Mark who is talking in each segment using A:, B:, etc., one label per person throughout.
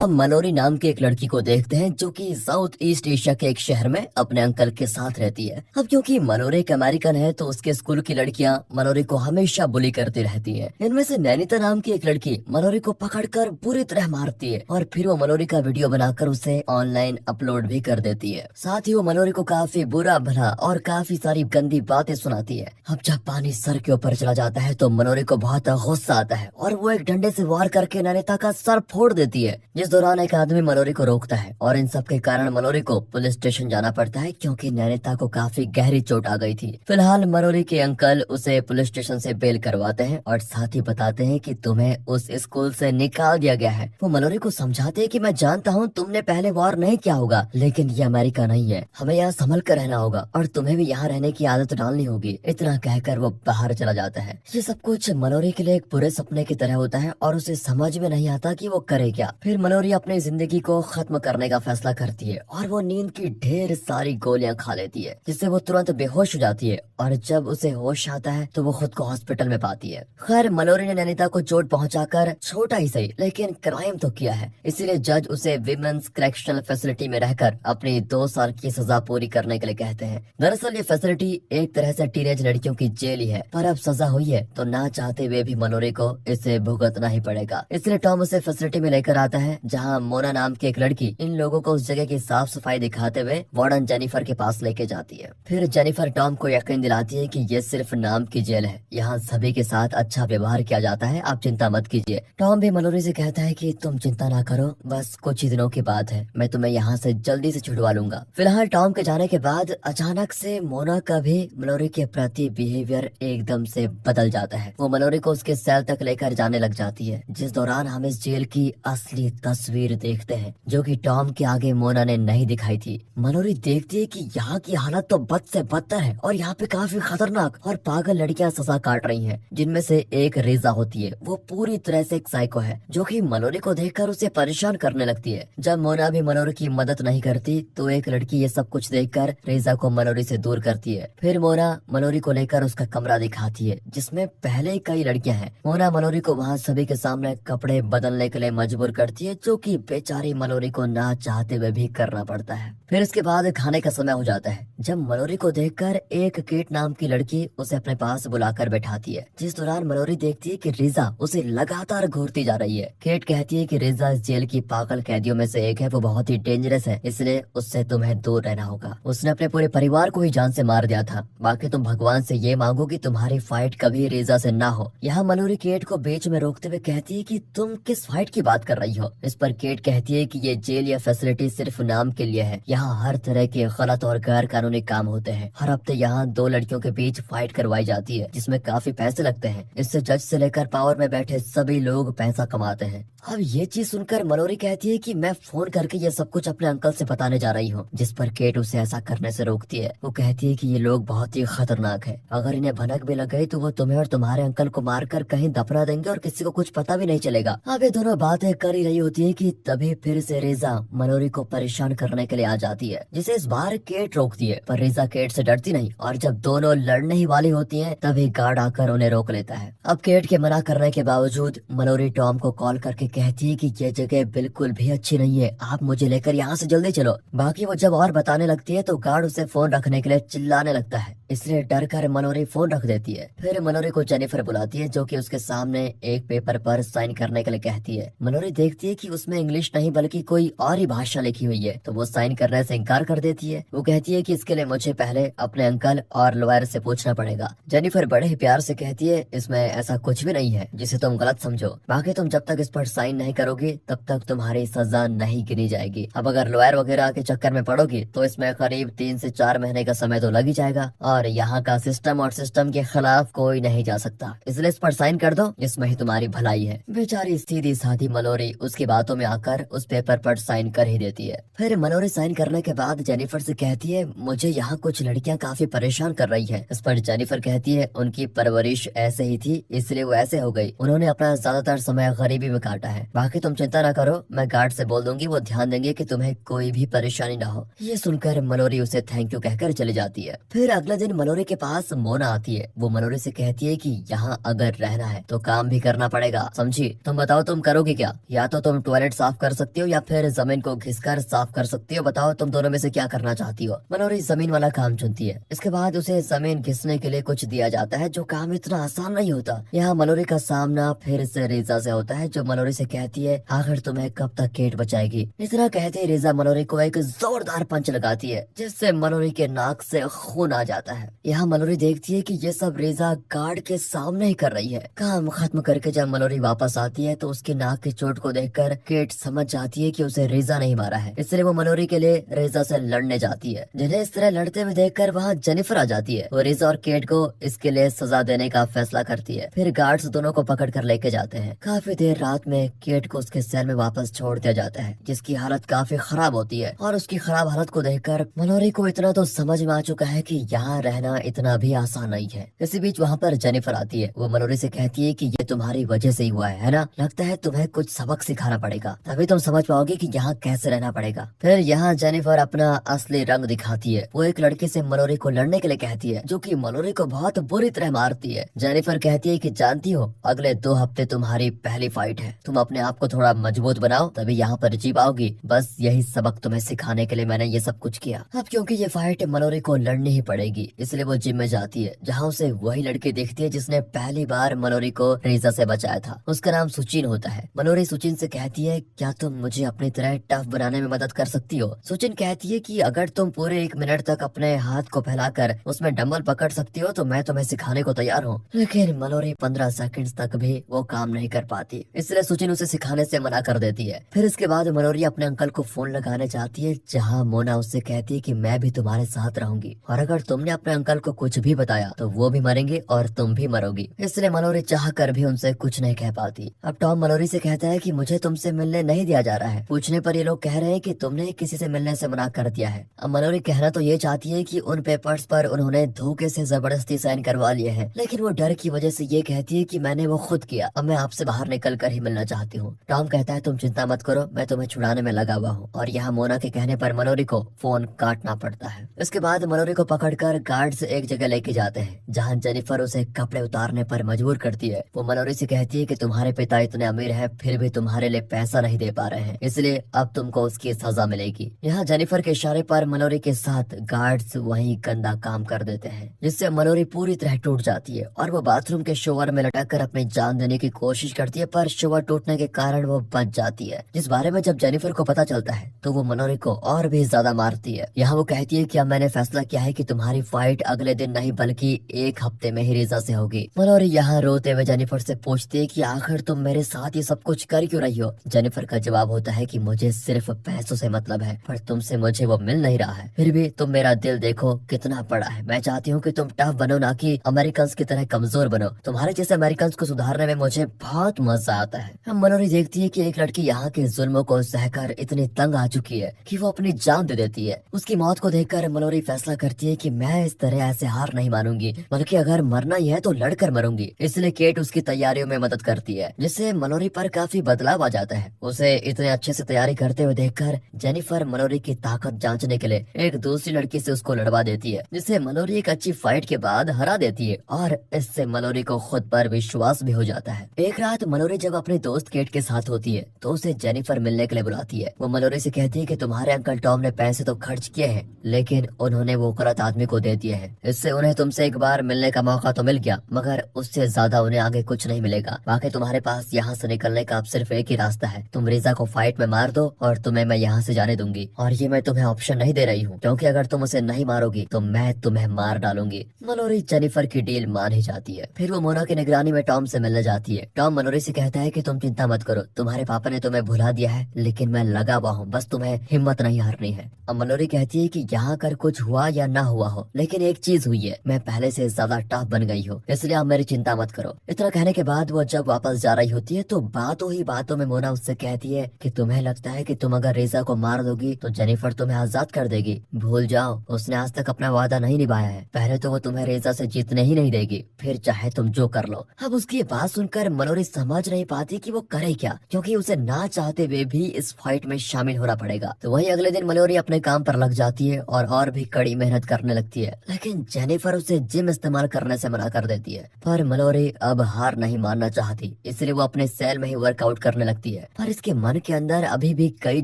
A: हम मनोरी नाम की एक लड़की को देखते हैं जो कि साउथ ईस्ट एशिया के एक शहर में अपने अंकल के साथ रहती है। अब क्योंकि मनोरी एक अमेरिकन है तो उसके स्कूल की लड़कियां मनोरी को हमेशा बुली करती रहती हैं। इनमें से नैनीता नाम की एक लड़की मनोरी को पकड़कर बुरी तरह मारती है और फिर वो मनोरी का वीडियो बनाकर उसे ऑनलाइन अपलोड भी कर देती है। साथ ही वो मनोरी को काफी बुरा भला और काफी सारी गंदी बातें सुनाती है। अब जब पानी सर के ऊपर चला जाता है तो मनोरी को बहुत गुस्सा आता है और वो एक डंडे से वार करके नैनीता का सर फोड़ देती है। जिस दौरान एक आदमी मनोरी को रोकता है और इन सब के कारण मनोरी को पुलिस स्टेशन जाना पड़ता है क्योंकि नैनीता को काफी गहरी चोट आ गई थी। फिलहाल मनोरी के अंकल उसे पुलिस स्टेशन से बेल करवाते हैं और साथ ही बताते हैं कि तुम्हें उस स्कूल से निकाल दिया गया है। वो मनोरी को समझाते हैं कि मैं जानता हूँ तुमने पहले वार नहीं किया होगा, लेकिन ये अमेरिका नहीं है, हमें यहाँ संभल कर रहना होगा और तुम्हें भी यहाँ रहने की आदत डालनी होगी। इतना कहकर वो बाहर चला जाता है। ये सब कुछ मनोरी के लिए एक बुरे सपने की तरह होता है और उसे समझ में नहीं आता कि वो करे क्या। फिर मनोरी अपनी जिंदगी को खत्म करने का फैसला करती है और वो नींद की ढेर सारी गोलियां खा लेती है जिससे वो तुरंत बेहोश हो जाती है और जब उसे होश आता है तो वो खुद को हॉस्पिटल में पाती है। खैर मनोरी ने नैनीता को चोट पहुंचाकर छोटा ही सही लेकिन क्राइम तो किया है, इसीलिए जज उसे विमेंस करेक्शनल फैसिलिटी में रहकर अपनी 2 साल की सजा पूरी करने के लिए कहते हैं। दरअसल ये फैसिलिटी एक तरह से टीनेज लड़कियों की जेल ही है, पर अब सजा हुई है तो ना चाहते हुए भी मनोरी को इसे भुगतना ही पड़ेगा। इसलिए टॉम उसे फैसिलिटी में लेकर आता है जहाँ मोना नाम की एक लड़की इन लोगों को उस जगह की साफ सफाई दिखाते हुए वार्डन जेनिफर के पास लेके जाती है। फिर जेनिफर टॉम को यकीन दिलाती है कि ये सिर्फ नाम की जेल है, यहाँ सभी के साथ अच्छा व्यवहार किया जाता है, आप चिंता मत कीजिए। टॉम भी मनोरी से कहता है कि तुम चिंता ना करो, बस कुछ ही दिनों की बात है, मैं तुम्हें यहाँ से जल्दी से छुड़वा लूंगा। फिलहाल टॉम के जाने के बाद अचानक से मोना का भी मनोरी के प्रति बिहेवियर एकदम से बदल जाता है। वो मनोरी को उसके सेल तक लेकर जाने लग जाती है, जिस दौरान हम इस जेल की असली तस्वीर देखते हैं जो कि टॉम के आगे मोना ने नहीं दिखाई थी। मनोरी देखती है कि यहाँ की हालत तो बद से बदतर है और यहाँ पे काफी खतरनाक और पागल लड़कियां सजा काट रही हैं, जिनमें से एक रेजा होती है। वो पूरी तरह से एक साइको है जो कि मनोरी को देखकर उसे परेशान करने लगती है। जब मोना भी मनोरी की मदद नहीं करती तो एक लड़की ये सब कुछ देखकर रेजा को मनोरी से दूर करती है। फिर मोना मनोरी को लेकर उसका कमरा दिखाती है जिसमें पहले ही कई लड़कियां हैं। मोना मनोरी को वहाँ सभी के सामने कपड़े बदलने के लिए मजबूर करती है जो कि बेचारी मनोरी को ना चाहते हुए भी करना पड़ता है। फिर इसके बाद खाने का समय हो जाता है जब मनोरी को देखकर एक केट नाम की लड़की उसे अपने पास बुलाकर बैठाती है। जिस दौरान मनोरी देखती है कि रेजा उसे लगातार घूरती जा रही है। केट कहती है कि रेजा इस जेल की पागल कैदियों में से एक है, वो बहुत ही डेंजरस है, इसलिए उससे तुम्हें दूर रहना होगा। उसने अपने पूरे परिवार को ही जान से मार दिया था, बाकी तुम भगवान से ये मांगो कि तुम्हारी फाइट कभी रेजा से ना हो। यहाँ मनोरी केट को बीच में रोकते हुए कहती है कि तुम किस फाइट की बात कर रही हो। इस पर केट कहती है कि ये जेल या फैसिलिटी सिर्फ नाम के लिए है, यहाँ हर तरह के गलत और गैर कानूनी काम होते हैं। हर हफ्ते यहाँ 2 लड़कियों के बीच फाइट करवाई जाती है जिसमें काफी पैसे लगते हैं। इससे जज से लेकर पावर में बैठे सभी लोग पैसा कमाते हैं। अब ये चीज सुनकर मनोरी कहती है कि मैं फोन करके ये सब कुछ अपने अंकल से बताने जा रही हूँ, जिस पर केट उसे ऐसा करने से रोकती है। वो कहती है कि ये लोग बहुत ही खतरनाक है, अगर इन्हें भनक भी लग गई तो वो तुम्हें और तुम्हारे अंकल को मारकर कहीं दफना देंगे और किसी को कुछ पता भी नहीं चलेगा। अब ये दोनों बातें कर ही रही होती है कि तभी फिर से रेजा मनोरी को परेशान करने के लिए आ जाती है, जिसे इस बार केट रोकती है। पर रेजा केट से डरती नहीं और जब दोनों लड़ने ही वाली होती हैं तभी गार्ड आकर उन्हें रोक लेता है। अब केट के मना करने के बावजूद मनोरी टॉम को कॉल करके कहती है कि ये जगह बिल्कुल भी अच्छी नहीं है, आप मुझे लेकर यहाँ से जल्दी चलो। बाकी वो जब और बताने लगती है तो गार्ड उसे फोन रखने के लिए चिल्लाने लगता है, इसलिए डर कर मनोरी फोन रख देती है। फिर मनोरी को जेनिफर बुलाती है जो कि उसके सामने एक पेपर पर साइन करने के लिए कहती है। मनोरी देखती है कि उसमें इंग्लिश नहीं बल्कि कोई और ही भाषा लिखी हुई है, तो वो साइन करने से इनकार कर देती है। वो कहती है कि इसके लिए मुझे पहले अपने अंकल और लॉयर से पूछना पड़ेगा। जेनिफर बड़े ही प्यार से कहती है इसमें ऐसा कुछ भी नहीं है जिसे तुम गलत समझो, बाकी तुम जब तक इस पर साइन नहीं करोगी तब तक तुम्हारी सजा नहीं गिनी जाएगी। अब अगर लॉयर वगैरह के चक्कर में पड़ोगी तो इसमें करीब 3 से 4 महीने का समय तो लग ही जाएगा और यहाँ का सिस्टम और सिस्टम के खिलाफ कोई नहीं जा सकता, इसलिए इस पर साइन कर दो, इसमें ही तुम्हारी भलाई है। बेचारी सीधी साधी मनोरी उसकी बातों में आकर उस पेपर पर साइन कर ही देती है। फिर मनोरी साइन करने के बाद जेनिफर से कहती है मुझे यहाँ कुछ लड़कियाँ काफी परेशान कर रही हैं। इस पर जेनिफर कहती है उनकी परवरिश ऐसे ही थी, इसलिए वो ऐसे हो गई। उन्होंने अपना ज्यादातर समय गरीबी में काटा है। बाकी तुम चिंता ना करो, मैं गार्ड से बोल दूंगी, वो ध्यान देंगे कि तुम्हें कोई भी परेशानी ना हो। ये सुनकर मलोरी उसे थैंक यू कहकर चली जाती है। फिर अगले दिन मलोरी के पास मोना आती है। वो मलोरी से कहती है कि यहाँ अगर रहना है तो काम भी करना पड़ेगा, समझी? तुम बताओ तुम करोगी क्या? या तो तुम टॉयलेट साफ कर सकती हो या फिर जमीन को घिसकर साफ कर सकती हो। बताओ तुम दोनों में से क्या करना चाहती हो। मलोरी जमीन वाला काम चुनती है। इसके बाद उसे जमीन घिसने के लिए कुछ दिया जाता है, जो काम इतना आसान नहीं होता। यहाँ मलोरी का सामना फिर से रेजा से होता है, जो मलोरी से कहती है आखिर तुम्हें कब तक केट बचाएगी। इतना कहते ही रेजा मलोरी को एक जोरदार पंच लगाती है, जिससे मलोरी के नाक से खून आ जाता है। यहाँ मलोरी देखती है कि ये सब रेजा गार्ड के सामने ही कर रही है। काम खत्म करके जब मलोरी वापस आती है तो उसकी नाक की चोट को देखकर केट समझ जाती है कि उसे रेजा नहीं मारा है, इसलिए वो मलोरी के लिए रेजा से लड़ने जाती है। जिन्हें इस तरह लड़ते हुए देखकर वहाँ जेनिफर आ जाती है। वो रेजा और केट को इसके लिए सजा देने का फैसला करती है। फिर गार्ड्स दोनों को पकड़ कर लेके जाते हैं। काफी देर रात में केट को उसके सेल में वापस छोड़ दिया जाता है, जिसकी हालत काफी खराब होती है। और उसकी खराब हालत को देखकर मलोरी को इतना तो समझ में आ चुका है कि यहाँ रहना इतना भी आसान नहीं है। इसी बीच वहाँ पर जेनिफर आती है। वो मलोरी से कहती है कि ये तुम्हारी वजह से ही हुआ है ना? लगता है तुम्हें कुछ सबक सिखाना पड़ेगा, तभी तुम समझ पाओगे कि यहाँ कैसे रहना पड़ेगा। फिर यहाँ जेनिफर अपना असली रंग दिखाती है। वो एक लड़के से मलोरी को लड़ने के लिए कहती है, जो कि मलोरी को बहुत बुरी तरह मारती है। जेनिफर कहती है कि जानती हो, अगले 2 हफ्ते तुम्हारी पहली फाइट है। तुम अपने आप को थोड़ा मजबूत बनाओ, तभी यहाँ पर जी पाओगी। बस यही सबक तुम्हें सिखाने के लिए मैंने ये सब कुछ किया। अब क्योंकि ये फाइट मलोरी को लड़नी ही पड़ेगी, इसलिए वो जिम में जाती है, जहाँ उसे वही लड़की देखती है जिसने पहली बार मलोरी को रेजा से बचाया था। उसका नाम सुचिन होता है। मलोरी सुचिन से कहती है, क्या तुम मुझे अपनी तरह टफ बनाने में मदद कर सकती हो? सुचिन कहती है कि अगर तुम पूरे 1 मिनट तक अपने हाथ को फैलाकर उसमें डंबल पकड़ सकती हो तो मैं तुम्हें सिखाने को तैयार हूँ। लेकिन मलोरी 15 सेकंड तक भी वो काम नहीं कर पाती, इसलिए सुचिन उसे सिखाने से मना कर देती है। फिर इसके बाद मलोरी अपने अंकल को फोन लगाने जाती है, जहाँ मोना उससे कहती है कि मैं भी तुम्हारे साथ रहूंगी, और अगर तुमने अपने अंकल को कुछ भी बताया तो वो भी मरेंगे और तुम भी मरोगी। इसलिए मलोरी चाह कर भी उनसे कुछ नहीं कह पाती। अब टॉम मलोरी से कहता है कि मुझे तुमसे मिलने नहीं दिया जा रहा है। पूछने पर ये लोग कह रहे हैं कि तुमने किसी से मिलने से मना कर दिया है। अब मलोरी कहना तो ये चाहती है कि उन पेपर्स पर उन्होंने धोखे से जबरदस्ती साइन करवा लिए हैं, लेकिन वो डर की वजह से ये कहती है कि मैंने वो खुद किया। अब मैं आपसे बाहर निकल कर ही मिलना चाहती हूँ। टॉम कहता है तुम चिंता मत करो, मैं तुम्हें छुड़ाने में लगा हुआ हूँ। और यहाँ मोना के कहने पर मलोरी को फोन काटना पड़ता है। इसके बाद मलोरी को पकड़कर गार्ड्स एक जगह लेके जाते हैं, जहाँ जेनिफर उसे कपड़े उतारने पर मजबूर करती है। वो मलोरी से कहती है कि तुम्हारे पिता इतने अमीर हैं, फिर भी तुम्हारे लिए पैसा नहीं दे पा रहे हैं, इसलिए अब तुमको उसकी सजा मिलेगी। यहाँ जेनिफर के इशारे पर मलोरी के साथ गार्ड्स वहीं गंदा काम कर देते हैं, जिससे मलोरी पूरी तरह टूट जाती है और वो बाथरूम के शोवर में लटक कर अपनी जान देने की कोशिश करती है, पर शोवर टूटने के कारण वो बच जाती है। जिस बारे में जब जेनिफर को पता चलता है तो वो मलोरी को और भी ज्यादा मारती है। यहाँ वो कहती है कि अब मैंने फैसला किया है कि तुम्हारी फाइट अगले दिन नहीं बल्कि 1 हफ्ते में ही रेजा से होगी। मलोरी यहाँ रोते हुए जेनिफर से पूछती है कि आखिर तुम मेरे साथ ये सब कुछ कर क्यों रही हो? जेनिफर का जवाब होता है कि मुझे सिर्फ पैसों से मतलब है, पर तुमसे मुझे वो मिल नहीं रहा है। फिर भी तुम मेरा दिल देखो कितना बड़ा है। मैं चाहती हूँ कि तुम टफ बनो, ना कि अमेरिकन की तरह कमजोर बनो। तुम्हारे जैसे अमेरिकन को सुधारने में मुझे बहुत मजा आता है। हम मलोरी देखती है कि एक लड़की यहाँ के जुल्मों को सहकर इतनी तंग आ चुकी है कि वो अपनी जान दे देती है। उसकी मौत को देखकर मलोरी फैसला करती है कि मैं इस तरह ऐसे हार नहीं मानूंगी, बल्कि अगर मरना ही है तो लड़कर मरूंगी। इसलिए केट उसकी तैयारियों में मदद करती है, जिससे मलोरी पर काफी बदलाव आ जाता है। उसे इतने अच्छे से तैयारी करते हुए देखकर जेनिफर मलोरी की ताकत जांचने के लिए एक दूसरी लड़की से उसको लड़वा देती है, जिससे मलोरी एक अच्छी फाइट के बाद हरा देती है और इससे मलोरी को खुद पर विश्वास भी हो जाता है। एक रात मलोरी जब अपने दोस्त केट के साथ होती है तो उसे जेनिफर मिलने के लिए बुलाती है। वो मलोरी से कहती है कि तुम्हारे अंकल टॉम ने पैसे तो खर्च किए हैं, लेकिन उन्होंने वो गलत आदमी को दे दिए हैं। इससे उन्हें तुमसे एक बार मिलने का मौका तो मिल गया, मगर उससे ज्यादा उन्हें आगे कुछ नहीं मिलेगा। बाकी तुम्हारे पास यहाँ से निकलने का अब सिर्फ एक ही रास्ता है, तुम रेजा को फाइट में मार दो और तुम्हें मैं यहाँ से जाने दूंगी। और ये मैं तुम्हें ऑप्शन नहीं दे रही हूँ, क्योंकि अगर तुम उसे नहीं मारोगी तो मैं तुम्हें मार डालूंगी। मलोरी जेनिफर की डील मान ही जाती है। फिर वो मोना की निगरानी में टॉम से मिलने जाती है। टॉम मलोरी से कहता है कि तुम चिंता मत करो, तुम्हारे पापा ने तुम्हें भुला दिया है, लेकिन मैं लगा हुआ हूँ, बस तुम्हें हिम्मत नहीं हारनी है। अब मलोरी कहती है कि यहाँ कर कुछ हुआ या ना हुआ हो, लेकिन एक चीज हुई है, मैं पहले से ज्यादा टफ बन गई हूँ, इसलिए आप मेरी चिंता मत करो। इतना कहने के बाद वो जब वापस जा रही होती है तो बातों ही बातों में मोना उससे कहती है कि तुम्हें लगता है कि तुम अगर रेजा को मार दोगी तो जेनिफर तुम्हें आजाद कर देगी। भूल भूल जाओ, उसने आज तक अपना वादा नहीं निभाया है। पहले तो वो तुम्हें रेजा से जीतने ही नहीं देगी, फिर चाहे तुम जो कर लो। अब उसकी बात सुनकर मलोरी समझ नहीं पाती कि वो करे क्या, क्योंकि उसे ना चाहते हुए भी इस फाइट में शामिल होना पड़ेगा। तो वही अगले दिन मलोरी अपने काम पर लग जाती है और भी कड़ी मेहनत करने लगती है, लेकिन जेनिफर उसे जिम इस्तेमाल करने से मना कर देती है। पर मलोरी अब हार नहीं मानना चाहती, इसलिए वो अपने सेल में ही वर्कआउट करने लगती है। पर इसके मन के अंदर अभी भी कई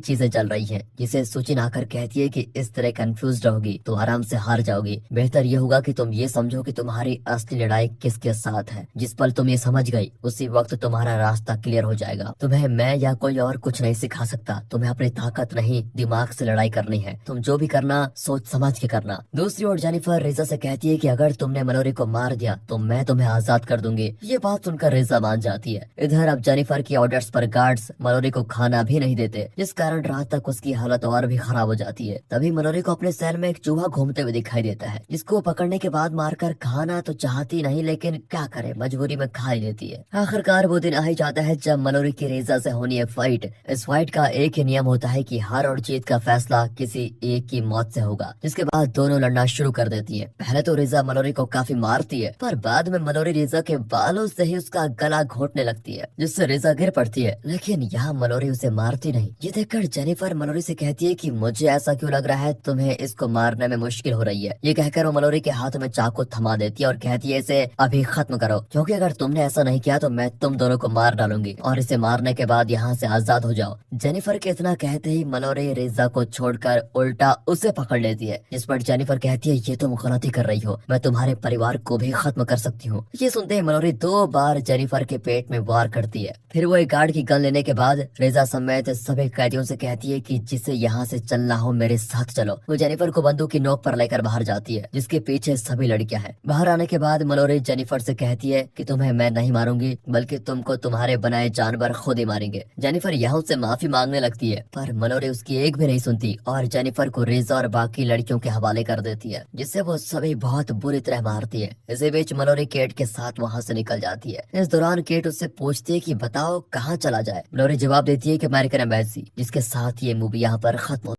A: चीजें चल रही हैं, जिसे सुचिन आकर कहती है कि इस तरह कंफ्यूज रहोगी तो आराम से हार जाओगी। बेहतर ये होगा कि तुम ये समझो कि तुम्हारी असली लड़ाई किसके साथ है। जिस पल तुम ये समझ गई, उसी वक्त तुम्हारा रास्ता क्लियर हो जाएगा। तुम्हें मैं या कोई और कुछ नहीं सिखा सकता। तुम्हें अपनी ताकत नहीं, दिमाग से लड़ाई करनी है। तुम जो भी करना सोच समझ के करना। दूसरी ओर जेनिफर रेजा से कहती है कि अगर तुमने मलोरी को मार दिया तो मैं तुम्हें आजाद कर दूंगी। ये बात सुनकर रेजा मान जाती है। इधर अब जेनिफर की ऑर्डर्स पर गार्ड्स मलोरी को खाना भी नहीं देते, जिस कारण रात तक उसकी हालत और भी खराब हो जाती है। तभी मलोरी को अपने सेल में एक चूहा घूमते हुए दिखाई देता है, जिसको पकड़ने के बाद मारकर खाना तो चाहती नहीं, लेकिन क्या करे, मजबूरी में खा ही लेती है। आखिरकार वो दिन आ ही जाता है जब मलोरी की रेजा से होनी है फाइट। इस फाइट का एक ही नियम होता है कि हार और जीत का फैसला किसी एक की मौत से होगा। जिसके बाद दोनों लड़ना शुरू कर देती है। पहले तो रेजा मलोरी को काफी मारती है, पर बाद में मलोरी रेजा के बालों से ही उसका गला घोटने लगती है, जिससे रेजा गिर पड़ती है। लेकिन यहाँ मलोरी उसे मारती नहीं। ये देखकर जेनिफर मलोरी से कहती है कि मुझे ऐसा क्यों लग रहा है, तुम्हें इसको मारने में मुश्किल हो रही है। ये कहकर वो मलोरी के हाथ में चाकू थमा देती है और कहती है इसे अभी खत्म करो, क्योंकि अगर तुमने ऐसा नहीं किया तो मैं तुम दोनों को मार डालूंगी और इसे मारने के बाद यहाँ से आजाद हो जाओ। जेनिफर के इतना कहते ही मलोरी रेजा को छोड़कर उल्टा उसे पकड़ लेती है, जिस पर जेनिफर कहती है ये तुम गलती कर रही हो, मैं तुम्हारे परिवार को भी खत्म कर सकती हूँ। ये सुनते ही मलोरी 2 बार जेनिफर के पेट में वार करती है। फिर वो एक गार्ड की गन लेने के बाद रेजा समेत सभी कैदियों से कहती है कि जिसे यहाँ से चलना हो मेरे साथ चलो। वो जेनिफर को बंदूक की नोक पर लेकर बाहर जाती है, जिसके पीछे सभी लड़कियां हैं। बाहर आने के बाद मलोरी जेनिफर से कहती है कि तुम्हें मैं नहीं मारूंगी, बल्कि तुमको तुम्हारे बनाए जानवर खुद ही मारेंगे। जेनिफर यहाँ से माफी मांगने लगती है, पर मलोरी उसकी एक भी नहीं सुनती और जेनिफर को रेजा और बाकी लड़कियों के हवाले कर देती है, जिससे वो सभी बहुत बुरी तरह मारती है। इसी बीच मलोरी केट के साथ वहाँ से निकल जाती है। इस दौरान केट उससे पूछती है कि बताओ कहाँ चला जाए। मलोरी जवाब देती है कि अमेरिकन एम्बेसी, जिसके साथ ये मूवी यहाँ पर खत्म